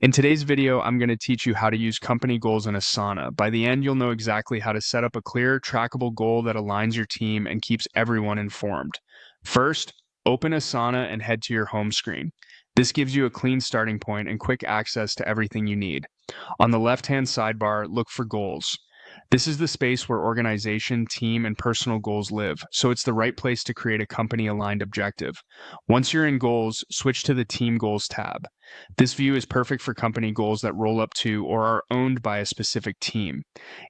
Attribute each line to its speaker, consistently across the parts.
Speaker 1: In today's video, I'm going to teach you how to use company goals in Asana. By the end, you'll know exactly how to set up a clear, trackable goal that aligns your team and keeps everyone informed. First, open Asana and head to your home screen. This gives you a clean starting point and quick access to everything you need. On the left-hand sidebar, look for goals. This is the space where organization, team, and personal goals live, so it's the right place to create a company-aligned objective. Once you're in goals, switch to the Team Goals tab. This view is perfect for company goals that roll up to or are owned by a specific team.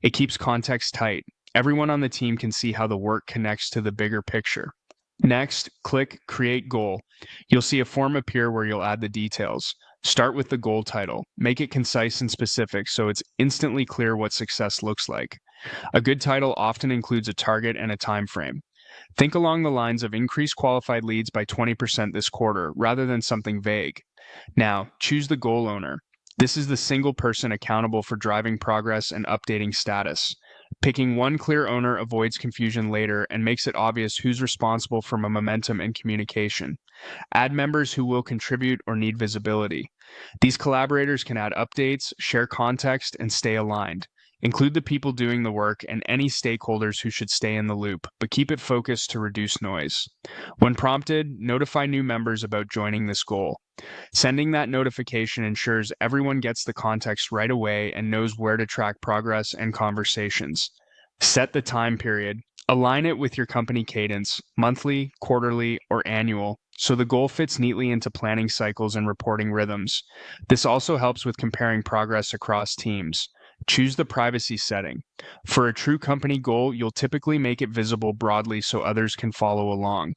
Speaker 1: It keeps context tight. Everyone on the team can see how the work connects to the bigger picture. Next, click Create Goal. You'll see a form appear where you'll add the details. Start with the goal title. Make it concise and specific so it's instantly clear what success looks like. A good title often includes a target and a time frame. Think along the lines of increase qualified leads by 20% this quarter rather than something vague. Now, choose the goal owner. This is the single person accountable for driving progress and updating status. Picking one clear owner avoids confusion later and makes it obvious who's responsible for momentum and communication. Add members who will contribute or need visibility. These collaborators can add updates, share context, and stay aligned. Include the people doing the work and any stakeholders who should stay in the loop, but keep it focused to reduce noise. When prompted, notify new members about joining this goal. Sending that notification ensures everyone gets the context right away and knows where to track progress and conversations. Set the time period. Align it with your company cadence, monthly, quarterly, or annual, so the goal fits neatly into planning cycles and reporting rhythms. This also helps with comparing progress across teams. Choose the privacy setting. For a true company goal, you'll typically make it visible broadly so others can follow along.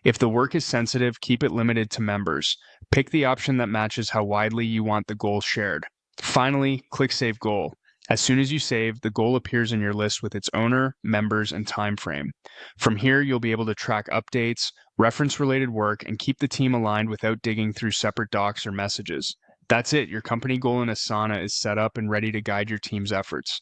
Speaker 1: If the work is sensitive, keep it limited to members. Pick the option that matches how widely you want the goal shared. Finally, click Save Goal. As soon as you save, the goal appears in your list with its owner, members, and time frame. From here, you'll be able to track updates, reference related work, and keep the team aligned without digging through separate docs or messages. That's it. Your company goal in Asana is set up and ready to guide your team's efforts.